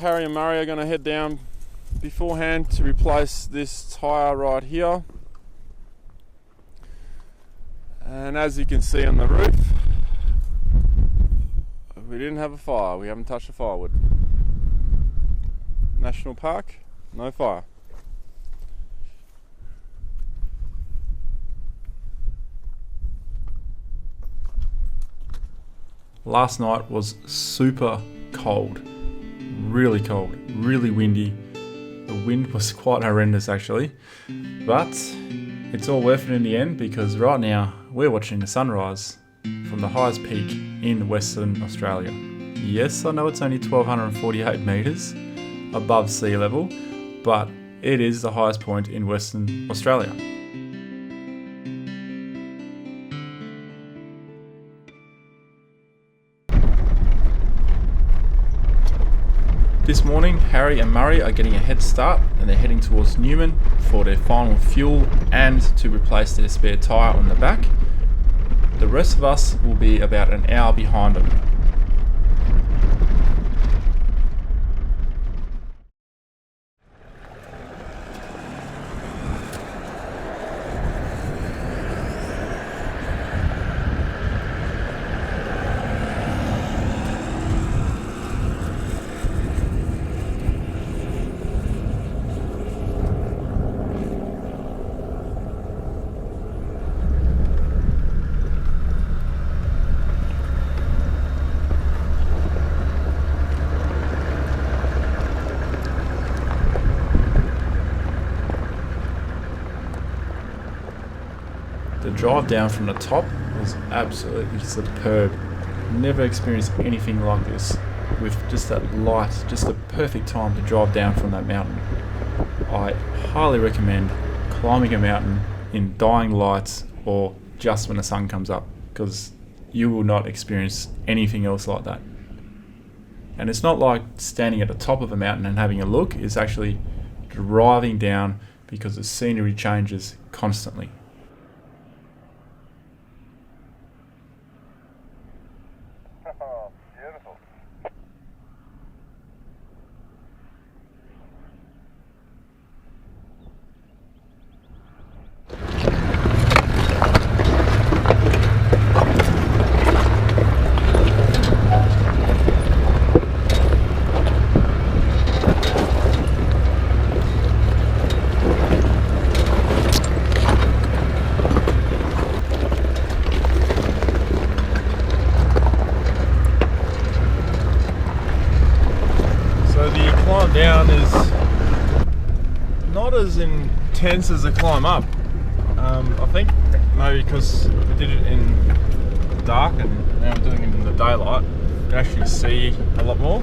Harry and Murray are going to head down beforehand to replace this tyre right here. And as you can see on the roof, we didn't have a fire. We haven't touched the firewood. National Park, no fire. Last night was super cold, really windy. The wind was quite horrendous actually, but it's all worth it in the end because right now we're watching the sunrise from the highest peak in Western Australia. Yes, I know it's only 1248 metres above sea level, but it is the highest point in Western Australia. This morning, Harry and Murray are getting a head start and they're heading towards Newman for their final fuel and to replace their spare tyre on the back. The rest of us will be about an hour behind them. The drive down from the top was absolutely superb. Never experienced anything like this with just that light, just the perfect time to drive down from that mountain. I highly recommend climbing a mountain in dying lights or just when the sun comes up because you will not experience anything else like that. And it's not like standing at the top of a mountain and having a look, it's actually driving down because the scenery changes constantly. Beautiful. Climb down is not as intense as the climb up. I think maybe because we did it in the dark and now we're doing it in the daylight, you can actually see a lot more.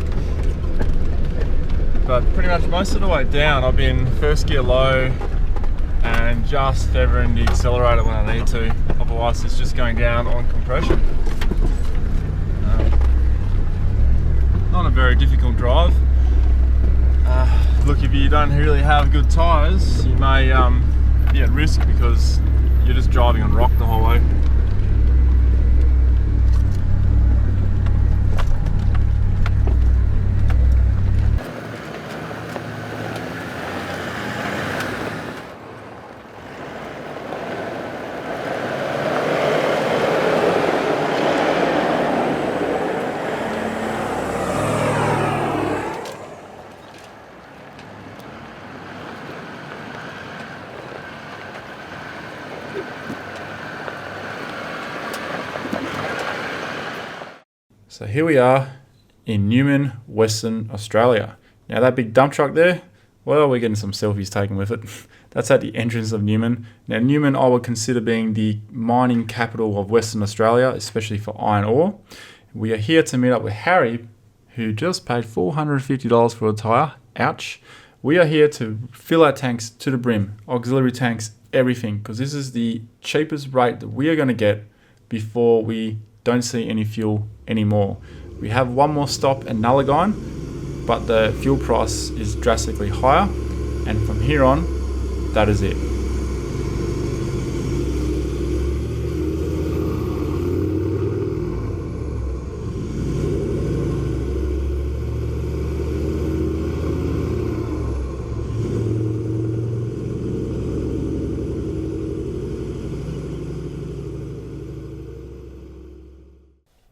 But pretty much most of the way down I've been first gear low and just fevering the accelerator when I need to, otherwise it's just going down on compression. Not a very difficult drive. Look, if you don't really have good tyres, you may be at risk because you're just driving on rock the whole way. So here we are in Newman, Western Australia. Now that big dump truck there, well, we're getting some selfies taken with it. That's at the entrance of Newman. Now Newman I would consider being the mining capital of Western Australia, especially for iron ore. We are here to meet up with Harry, who just paid $450 for a tyre. Ouch. We are here to fill our tanks to the brim, auxiliary tanks, everything, because this is the cheapest rate that we are going to get before we don't see any fuel anymore. We have one more stop in Lagaan, but the fuel price is drastically higher, and from here on, that is it.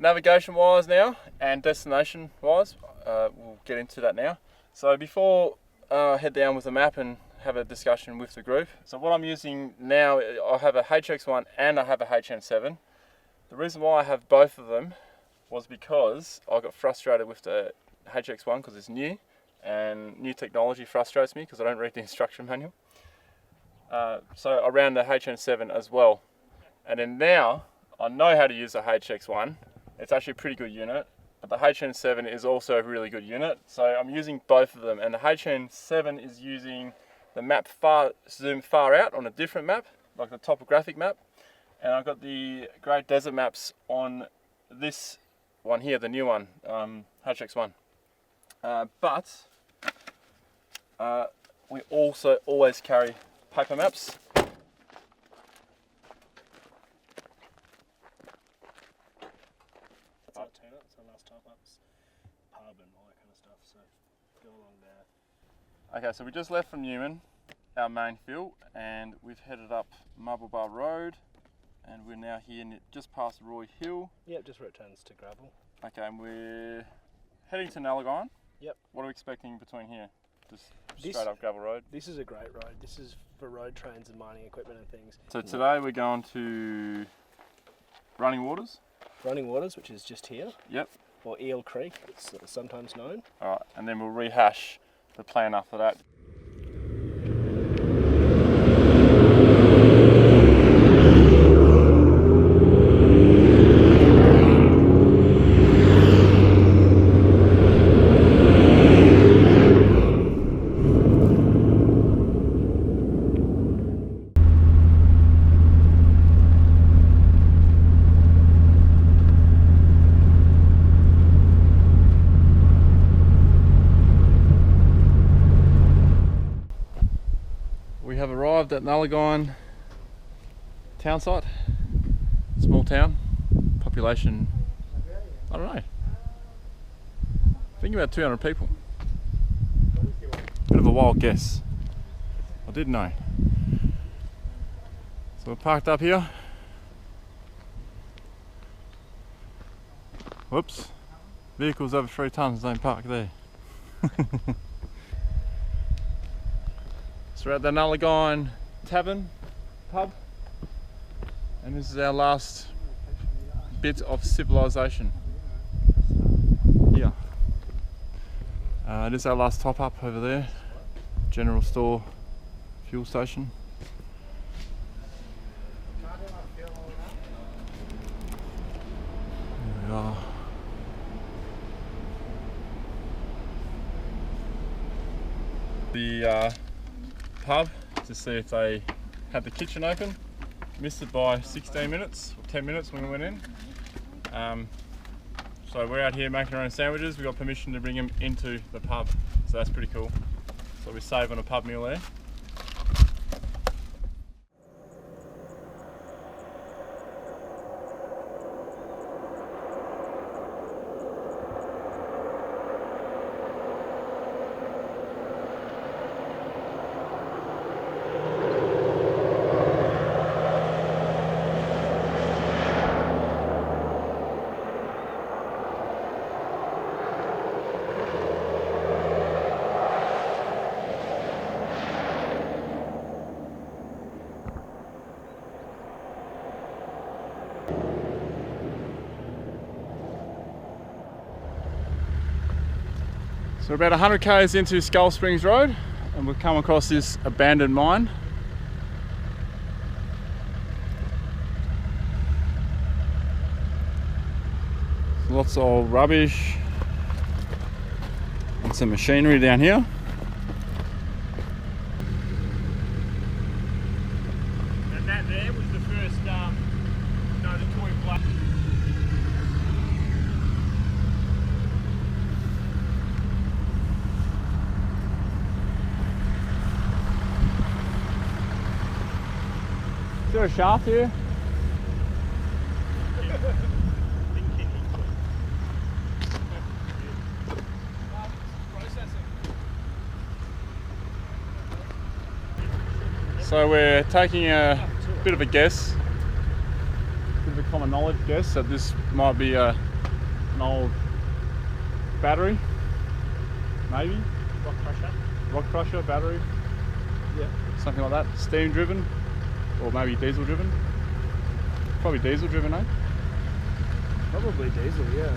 navigation wise now and destination wise, we'll get into that now. So before I head down with the map and have a discussion with the group, so what I'm using now, I have a HX1 and I have a HN7. The reason why I have both of them was because I got frustrated with the HX1 because it's new, and new technology frustrates me because I don't read the instruction manual. So I ran the HN7 as well, and then now I know how to use the HX1. It's actually a pretty good unit, but the HN7 is also a really good unit. So I'm using both of them, and the HN7 is using the map zoom far out on a different map, like the topographic map, and I've got the Great Desert maps on this one here, the new one, HX1. But we also always carry paper maps. Okay, so we just left from Newman, our main field, and we've headed up Marble Bar Road, and we're now here just past Roy Hill. Yep, just where it turns to gravel. Okay, and we're heading to Lagaan. Yep. What are we expecting between here? Just straight up gravel road? This is a great road. This is for road trains and mining equipment and things. So today we're going to Running Waters. Running Waters, which is just here. Yep. Or Eel Creek, it's sometimes known. Alright, and then we'll rehash the plan after that. We have arrived at Lagaan town site, small town, population, I don't know, I think about 200 people. Bit of a wild guess, I didn't know. So we're parked up here. Whoops, vehicles over 3 tonnes don't park there. So we're at the Lagaan Tavern pub, and this is our last bit of civilization here. This is our last top up over there, general store, fuel station. There we are. The pub to see if they had the kitchen open. Missed it by 16 minutes or 10 minutes when we went in. So we're out here making our own sandwiches. We got permission to bring them into the pub, so that's pretty cool. So we save on a pub meal there. So we're about 100 k's into Skull Springs Road, and we've come across this abandoned mine. Lots of rubbish and some machinery down here. And that there was the first, the toy block. Is there a shaft here? So we're taking a bit of a guess, bit of a common knowledge guess that this might be a an old battery, maybe rock crusher battery, Yeah. something like that. Steam driven, or maybe diesel driven. Probably diesel driven, eh? Probably diesel, yeah.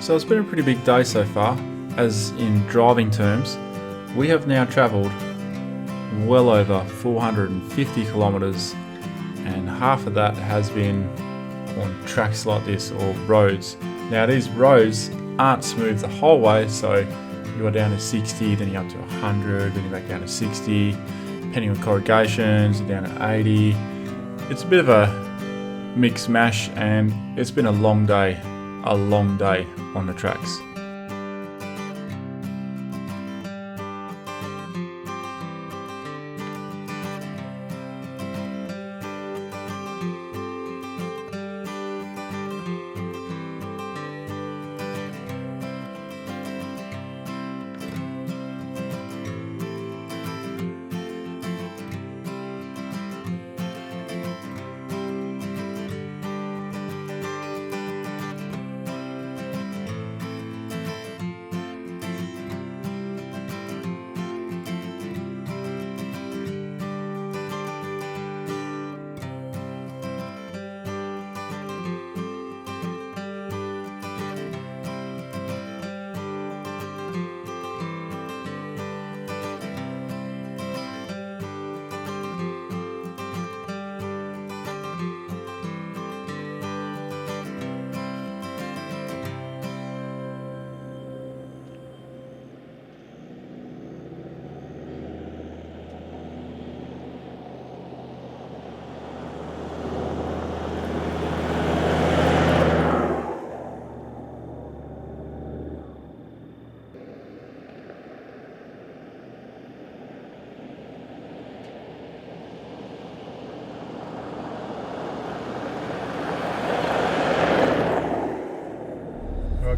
So it's been a pretty big day so far, as in driving terms. We have now travelled well over 450 kilometres, and half of that has been on tracks like this, or roads. Now these roads aren't smooth the whole way, so you are down to 60, then you're up to 100, then you're back down to 60, depending on corrugations, you're down to 80. It's a bit of a mix mash, and it's been a long day on the tracks.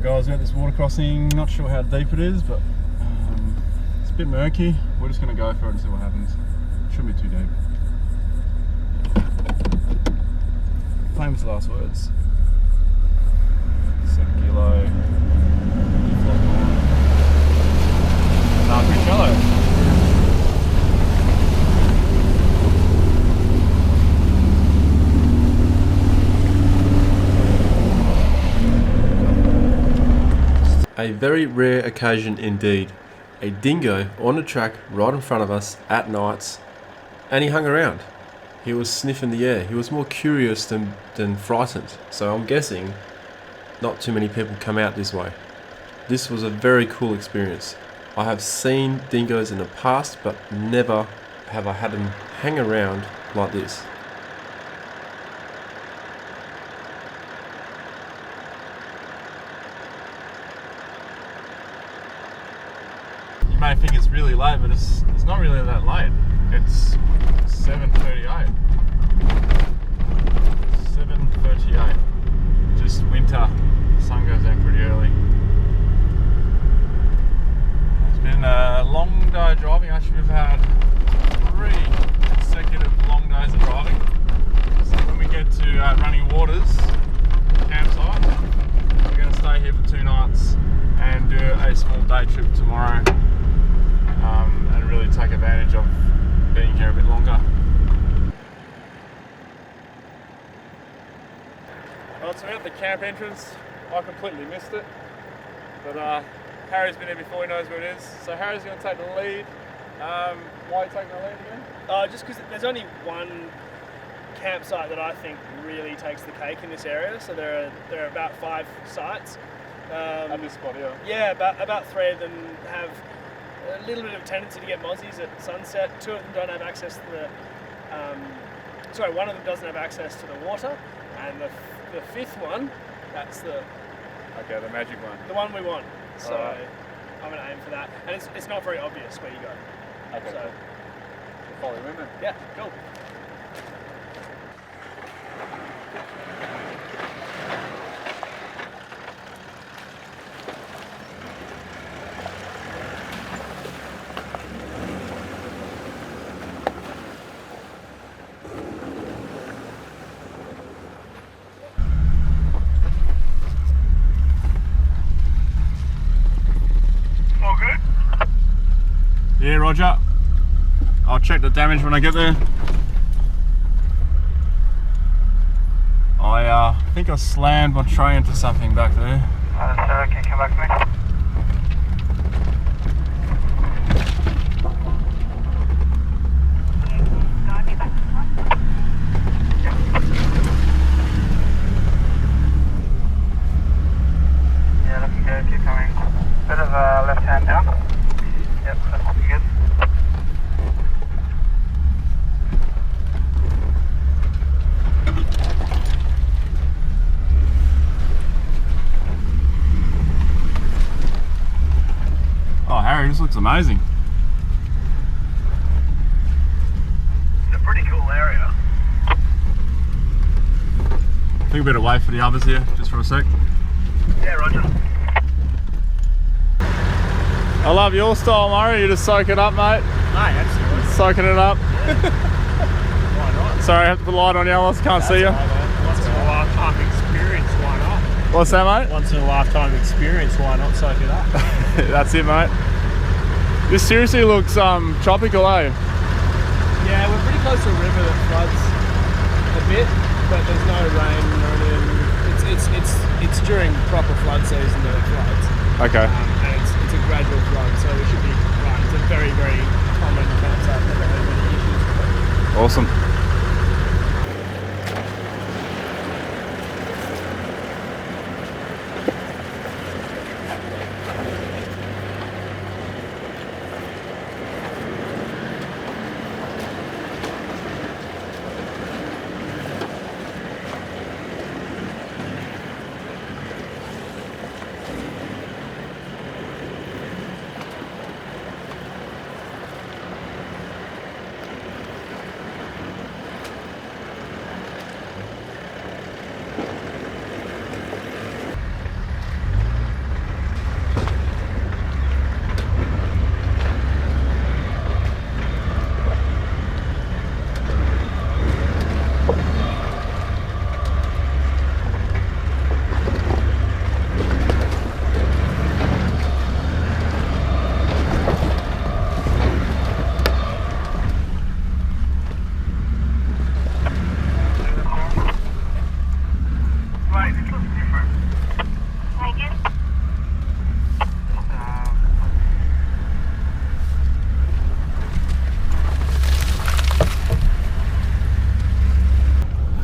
Guys, we're at this water crossing, not sure how deep it is, but it's a bit murky. We're just going to go for it and see what happens. Shouldn't be too deep. Famous last words. 7 kilo. Pretty shallow. A very rare occasion indeed. A dingo on a track right in front of us at nights, and he hung around. He was sniffing the air. He was more curious than frightened. So I'm guessing not too many people come out this way. This was a very cool experience. I have seen dingoes in the past, but never have I had them hang around like this. You may think it's really late, but it's not really that late. It's 7:38. 7:38. Just winter. Sun goes down pretty early. It's been a long day of driving. Actually, we've had 3 consecutive long days of driving. So when we get to Running Waters campsite, we're going to stay here for 2 nights and do a small day trip tomorrow. And really take advantage of being here a bit longer. Well, so we're at the camp entrance. I completely missed it, but Harry's been here before, he knows where it is. So Harry's going to take the lead. Why are you taking the lead again? Just because there's only one campsite that I think really takes the cake in this area. So there are about 5 sites. At this spot here. Yeah, about 3 of them have a little bit of a tendency to get mozzies at sunset. Two of them don't have access to the, one of them doesn't have access to the water, and the fifth one, that's the Okay, the magic one. one we want. So Alright. I'm gonna aim for that, and it's not very obvious where you go. Okay, So follow him in. yeah, cool. Yeah, Roger. I'll check the damage when I get there. I think I slammed my tray into something back there. Sir, can you come back to me? Yeah, looking good, keep coming. Bit of left hand down. Yep, that's looking good. Oh, Harry, this looks amazing. It's a pretty cool area. I think we better wait for the others here, just for a sec. Yeah, Roger. I love your style, Murray. You just soak it up, mate. Mate, absolutely. Soaking it up. Why not? Sorry, I have to put the light on you, I can't see you. Once in a lifetime experience, why not? What's that, mate? Once in a lifetime experience, why not soak it up? That's it, mate. This seriously looks tropical, eh? Yeah, we're pretty close to a river that floods a bit, but there's no rain or anything. It's during proper flood season that it floods. Okay. And it's a gradual flood, so we should be right. It's a very, very common campsite. Never had any issues with it. Awesome.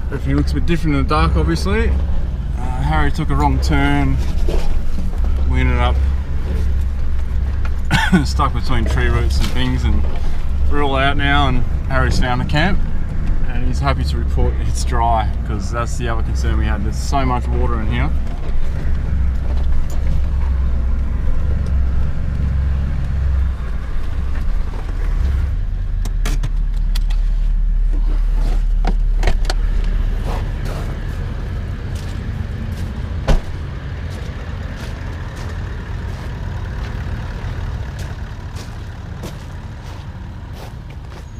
Everything looks a bit different in the dark, obviously. Harry took a wrong turn. We ended up stuck between tree roots and things, and we're all out now, and Harry's found a camp and he's happy to report it's dry, because that's the other concern we had. There's so much water in here.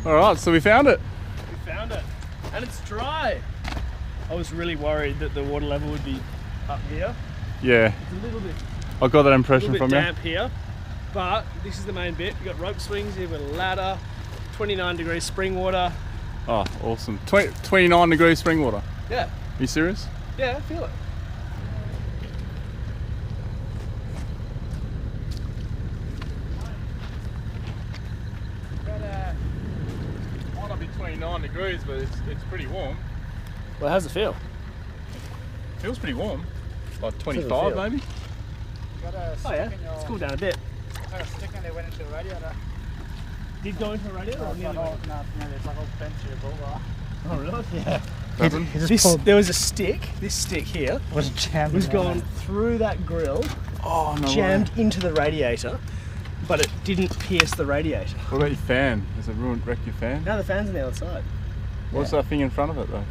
Alright, so we found it. We found it, and it's dry. I was really worried that the water level would be up here. Yeah, It's a little bit, I got that impression from you. damp here, but this is the main bit. We've got rope swings here with a ladder, 29 degrees spring water. Oh, awesome. 29 degrees spring water. Yeah, Are you serious? yeah, I feel it. Might not be 29 degrees, but it's pretty warm. Well, how's it feel? Feels pretty warm. Like Doesn't 25 feel. maybe? Oh yeah, it's cooled down a bit. like a stick and they went into the radiator. Did go into a radiator? Or nearly went? No, it's like all bent to your Pilbara. Oh really? Yeah. There was a stick. This stick here Was jammed. was going through that grill, Oh no. jammed into the radiator, but it didn't pierce the radiator. What about your fan? Has it wrecked your fan? Now the fan's on the other side. What's that thing in front of it though?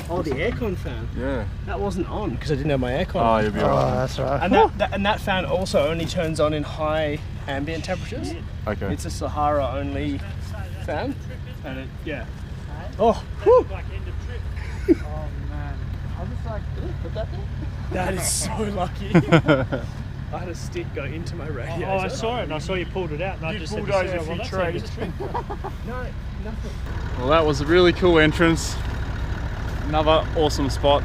Oh, the aircon fan. Yeah. That wasn't on because I didn't have my aircon. Oh, you'll be Oh, alright. that's right. And that fan also only turns on in high ambient temperatures. Okay. It's a Sahara only fan, and it Oh, whew. Oh man. I was just like, put that there? That is so lucky. I had a stick go into my radiator. Oh, I saw it and I saw you pulled it out and I just said to Sarah, well, that's a trick. No, nothing. Well, that was a really cool entrance. Another awesome spot.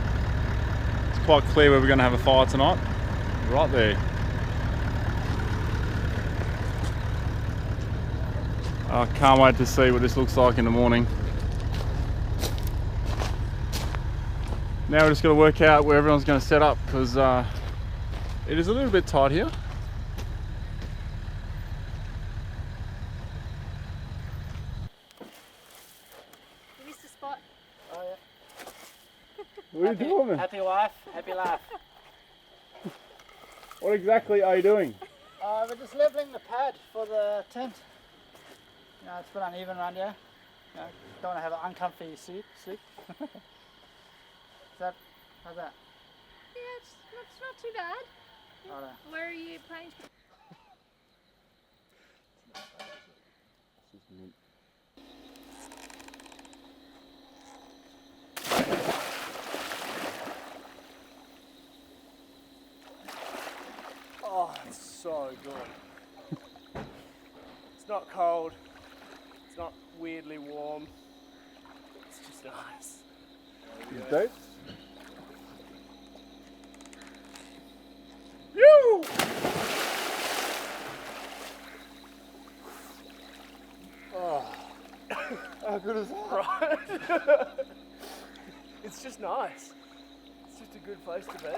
It's quite clear where we're going to have a fire tonight. Right there. I can't wait to see what this looks like in the morning. Now we're just going to work out where everyone's going to set up because it is a little bit tight here. You missed a spot. Oh yeah. What are you doing? Happy wife, happy life. What exactly are you doing? We're just leveling the pad for the tent. You know, it's a bit uneven around here. You know, don't want to have an uncomfy sleep. How's that? Yeah, it's not too bad. Righto. Where are you planning to? Oh, it's so good. It's not cold. It's not weirdly warm. It's just nice. Dave? How good is that? Right. It's just nice. It's just a good place to be.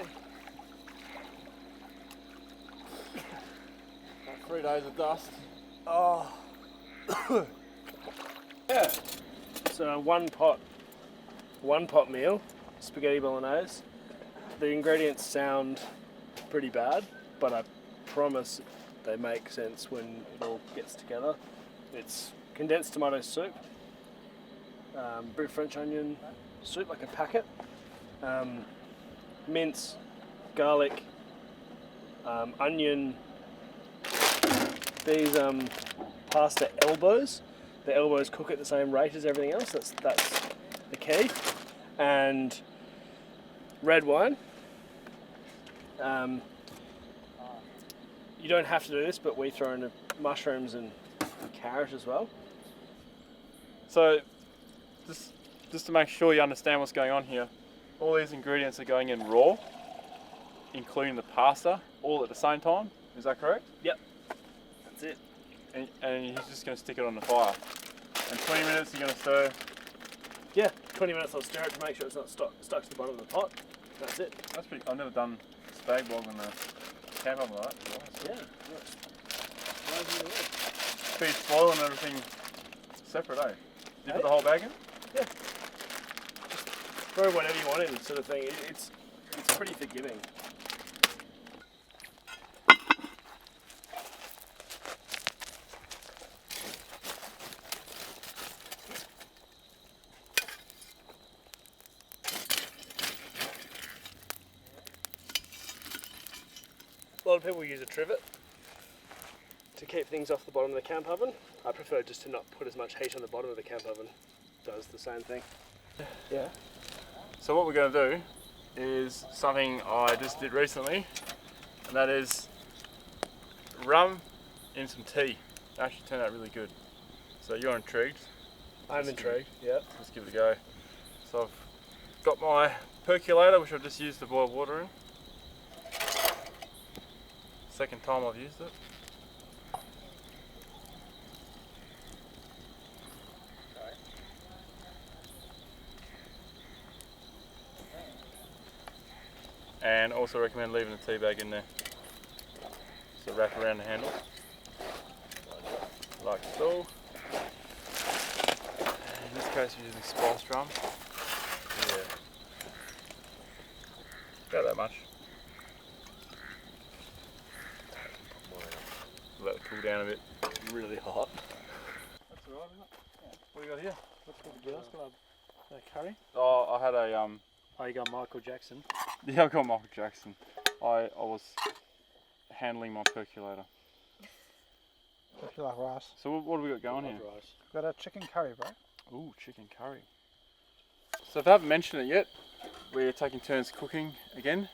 Like 3 days of dust. Oh. Yeah. So one pot meal, spaghetti bolognese. The ingredients sound pretty bad, but I promise they make sense when it all gets together. It's condensed tomato soup, bit of French onion soup, like a packet, mince, garlic, onion, these pasta elbows. The elbows cook at the same rate as everything else, that's the key, and red wine. You don't have to do this, but we throw in mushrooms and carrot as well. So, just to make sure you understand what's going on here, all these ingredients are going in raw, including the pasta, all at the same time. Is that correct? Yep, that's it. And you're just going to stick it on the fire. And 20 minutes you're going to stir. Yeah, 20 minutes I'll stir it to make sure it's not stuck to the bottom of the pot. That's it. That's pretty. I've never done spag bog on the camp oven like that. Yeah. Feed spoil and everything separate, eh? You put the whole bag in? Yeah. Throw whatever you want in, sort of thing. It's pretty forgiving. A lot of people use a trivet to keep things off the bottom of the camp oven. I prefer just to not put as much heat on the bottom of the camp oven. Does the same thing. Yeah. So what we're going to do is something I just did recently, and that is rum in some tea. It actually turned out really good. So you're intrigued? I'm intrigued, yeah. Let's give it a go. So I've got my percolator, which I've just used to boil water in. Second time I've used it. And also recommend leaving the tea bag in there. So wrap around the handle. like so. In this case, we're using spice drum. Yeah. About that much. Let it cool down a bit. Really hot. That's alright, isn't it? Yeah. What do you got here? What's called the girls club? Curry? Oh, I had a Oh, you got Michael Jackson. Yeah, I got Michael Jackson. I was handling my percolator. If you like rice. So what do we got going here? Rice. Got a chicken curry, bro. Ooh, chicken curry. So if I haven't mentioned it yet, we're taking turns cooking again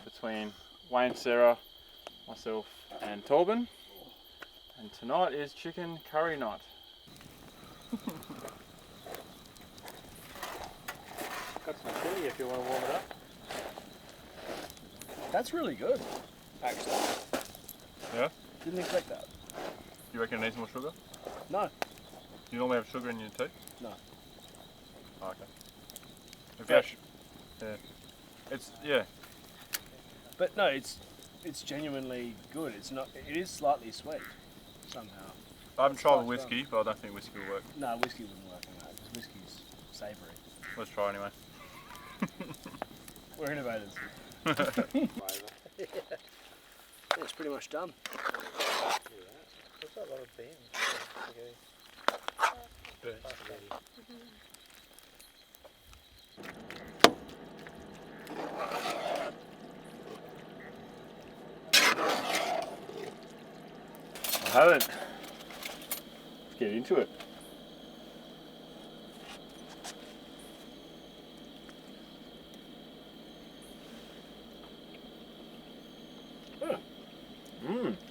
between Wayne, Sarah, myself and Torben. And tonight is chicken curry night. Got some chili if you want to warm it up. That's really good, actually. Yeah? Didn't expect that. You reckon it needs more sugar? No. Do you normally have sugar in your tea? No. Oh, okay. If Yeah. yeah. It's, yeah. But no, it's genuinely good. It's not. It is slightly sweet somehow. I haven't tried quite with whiskey, but I don't think whiskey will work. No, whiskey wouldn't work on that because whiskey's savoury. Let's try anyway. We're innovators. It's pretty much done. What's that lot of beans? I haven't. Let's get into it.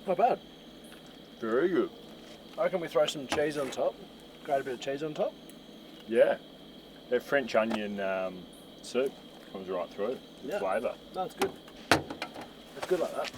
Not bad. Very good. I reckon we throw some cheese on top. Grate a bit of cheese on top. Yeah. That French onion soup comes right through. Yeah. Flavour. No, it's good. It's good like that.